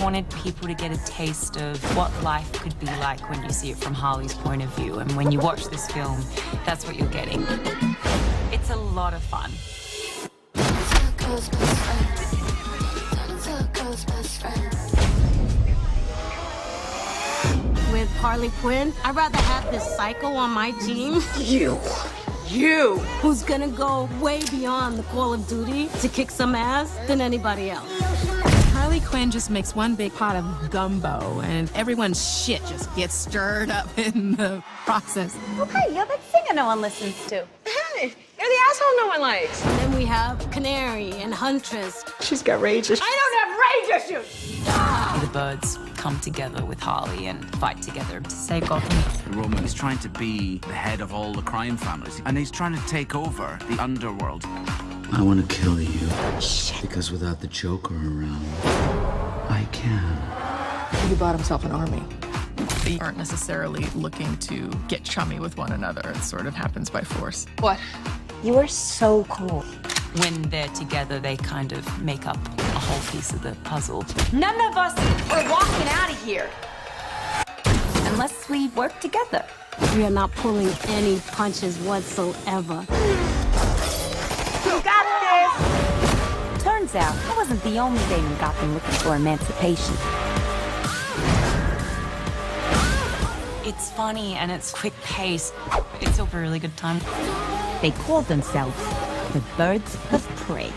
wanted people to get a taste of what life could be like when you see it from Harley's point of view. And when you watch this film, that's what you're getting. It's a lot of fun. With Harley Quinn, I'd rather have this psycho on my team. You! Who's gonna go way beyond the Call of Duty to kick some ass than anybody else. Harley Quinn just makes one big pot of gumbo, and everyone's shit just gets stirred up in the process. Okay, you're that singer no one listens to. Hey, you're the asshole no one likes. And then we have Canary and Huntress. She's got rage issues. I don't have rage issues! The birds come together with Harley and fight together to save Gotham. Roman is trying to be the head of all the crime families, and he's trying to take over the underworld. I want to kill you. Because without the Joker around, I can. He bought himself an army. They aren't necessarily looking to get chummy with one another. It sort of happens by force. What? You are so cool. When they're together, they kind of make up a whole piece of the puzzle. None of us are walking out of here unless we work together. We are not pulling any punches whatsoever. You got this! Turns out, I wasn't the only thing in Gotham looking for emancipation. It's funny and it's quick-paced. It's a really good time. They called themselves the Birds of Prey.